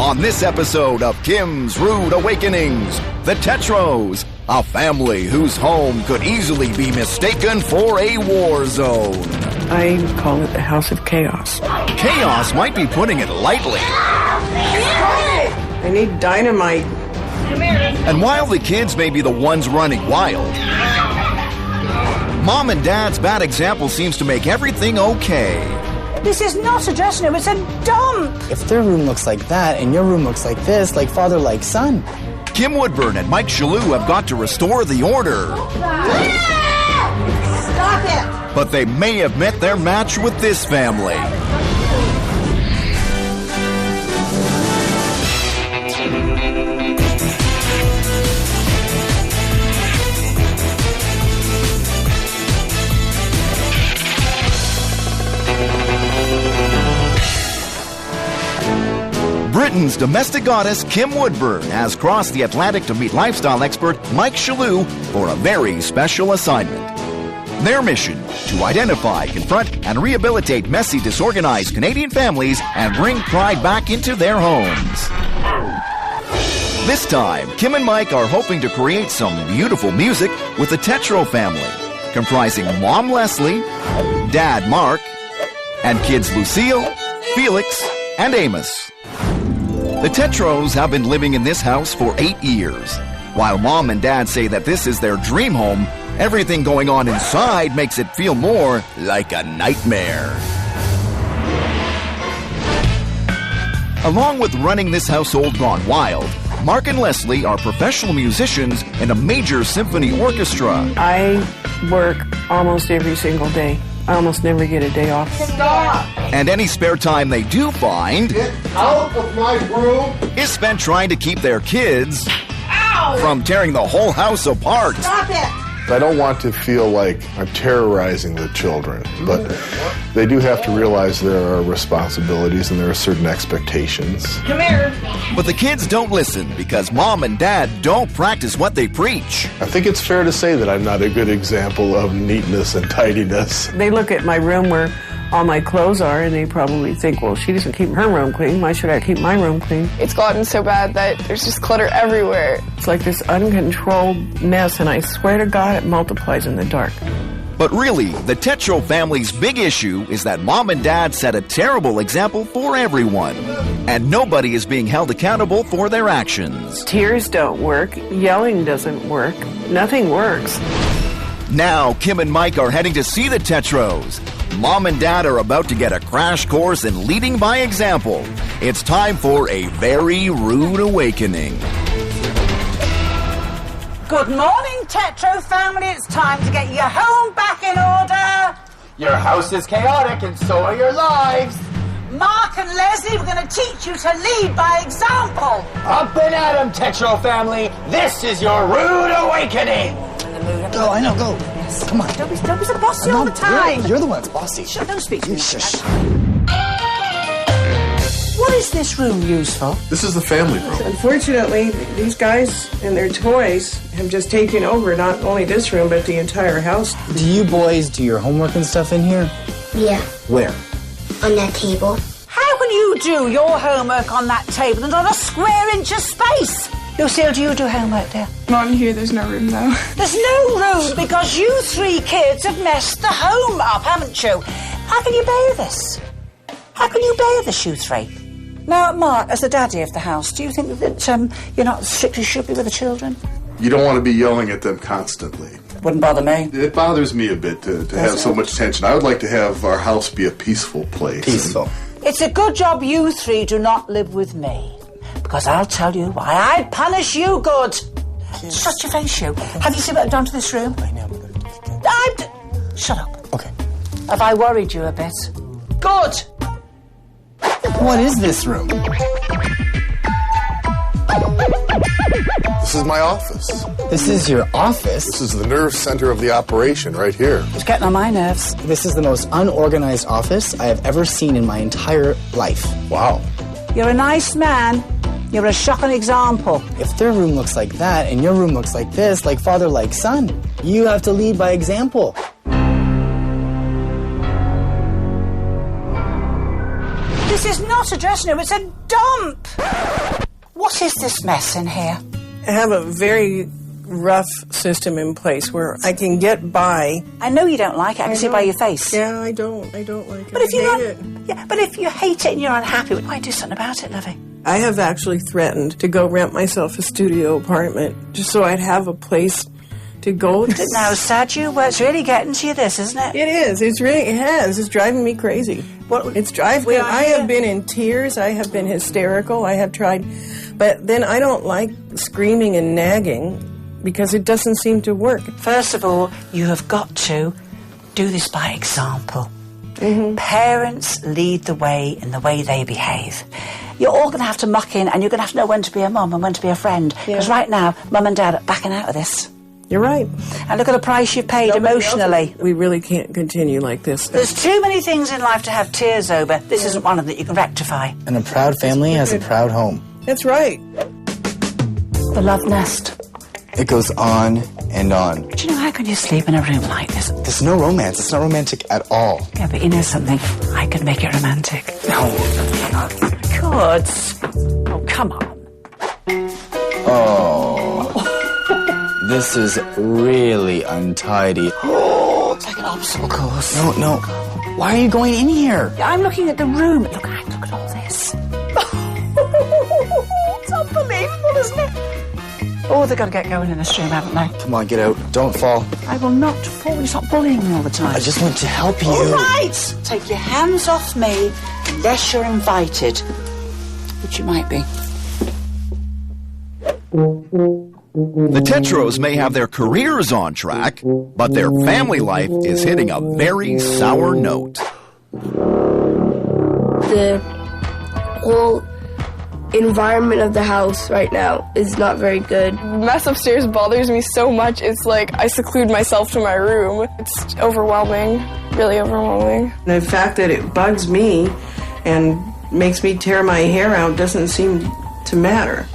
On this episode of Kim's Rude Awakenings, the Tetreaults, a family whose home could easily be mistaken for a war zone. I call it the House of Chaos. Chaos might be putting it lightly. I need dynamite. And while the kids may be the ones running wild, Mom and Dad's bad example seems to make everything okay. This is not a dressing room, it's a dump! If their room looks like that and your room looks like this, like father, like son. Kim Woodburn and Mike Shalhoub have got to restore the order. Stop it! But they may have met their match with this family. Britain's domestic goddess Kim Woodburn has crossed the Atlantic to meet lifestyle expert Mike Shalhoub for a very special assignment. Their mission: to identify, confront, and rehabilitate messy, disorganized Canadian families and bring pride back into their homes. This time, Kim and Mike are hoping to create some beautiful music with the Tetreault family, comprising Mom Leslie, Dad Mark, and kids Lucille, Felix, and Amos. The Tetreaults have been living in this house for 8 years. While Mom and Dad say that this is their dream home, everything going on inside makes it feel more like a nightmare. Along with running this household gone wild, Mark and Leslie are professional musicians in a major symphony orchestra. I work almost every single day. I almost never get a day off. Stop! And any spare time they do find Get out of my room! is spent trying to keep their kids from tearing the whole house apart. Stop it! I don't want to feel like I'm terrorizing the children, but they do have to realize there are responsibilities and there are certain expectations. Come here! But the kids don't listen because Mom and Dad don't practice what they preach. I think it's fair to say that I'm not a good example of neatness and tidiness. They look at my room where all my clothes are and they probably think, well, she doesn't keep her room clean. Why should I keep my room clean? It's gotten so bad that there's just clutter everywhere. It's like this uncontrolled mess, and I swear to God it multiplies in the dark. But really, the Tetreault family's big issue is that Mom and Dad set a terrible example for everyone, and nobody is being held accountable for their actions. Tears don't work. Yelling doesn't work. Nothing works. Now, Kim and Mike are heading to see the Tetreaults. Mom and Dad are about to get a crash course in leading by example. It's time for a very rude awakening. Good morning, Tetreault family. It's time to get your home back in order. Your house is chaotic and so are your lives. Mark and Leslie, we're going to teach you to lead by example. Up and at 'em, Tetreault family. This is your rude awakening. Go, I know, go. Come on. Don't be so bossy all the time. You're the one that's bossy. Shut, don't speak to me. Shush. What is this room used for? This is the family room. Unfortunately, these guys and their toys have just taken over not only this room, but the entire house. Do you boys do your homework and stuff in here? Yeah, Where? on that table. How can you do your homework on that table and on a square inch of space? Lucille, do you do homework there? Not in here, there's no room though. There's no room because you three kids have messed the home up, haven't you? How can you bear this? How can you bear this, you three? Now, Mark, as the daddy of the house, do you think that you're not strict as should be with the children? You don't want to be yelling at them constantly. Wouldn't bother me. It bothers me a bit to have so much tension. I would like to have our house be a peaceful place. Peaceful. It's a good job you three do not live with me. Because I'll tell you why I'd punish you good. Shut your face, you. Have you seen what I've done to this room? I know. Shut up. Okay. Have I worried you a bit? Good. What is this room? This is my office. This is your office? This is the nerve center of the operation right here. It's getting on my nerves. This is the most unorganized office I have ever seen in my entire life. Wow. You're a nice man. You're a shocking example. If their room looks like that and your room looks like this, like father, like son, you have to lead by example. This is not a dressing room, it's a dump. is this mess in here? I have a very rough system in place where I can get by. I know you don't like it. I can see by your face. Yeah, I don't like it. But if you I hate it. Yeah, but if you hate it and you're unhappy, why do something about it, lovey? I have actually threatened to go rent myself a studio apartment just so I'd have a place to go. Now, Saju, well, it's really getting to you, this, isn't it? It is. It's driving me crazy. It's driving me. I have been in tears. I have been hysterical. I have tried. But then I don't like screaming and nagging because it doesn't seem to work. First of all, you have got to do this by example. Mm-hmm. Parents lead the way in the way they behave. You're all going to have to muck in, and you're going to have to know when to be a mum and when to be a friend. Because right now, mum and dad are backing out of this. You're right. And look at the price you've paid emotionally. We really can't continue like this. There's too many things in life to have tears over. This isn't one of them that you can rectify. And a proud family has a proud home. That's right. The love nest. It goes on and on. Do you know, how can you sleep in a room like this? There's no romance. It's not romantic at all. Yeah, but you know something? I can make it romantic. No. Good. Oh, come on. Oh. This is really untidy. It's like an obstacle course. No. Why are you going in here? I'm looking at the room. Look at all this. It's unbelievable, isn't it? Oh, they've got to get going in this room, haven't they? Come on, get out. Don't fall. I will not fall. You stop bullying me all the time. I just want to help you. All right. Take your hands off me unless you're invited, which you might be. The Tetreaults may have their careers on track, but their family life is hitting a very sour note. The whole environment of the house right now is not very good. The mess upstairs bothers me so much. It's like I seclude myself to my room. It's overwhelming, really overwhelming. The fact that it bugs me and makes me tear my hair out doesn't seem to matter.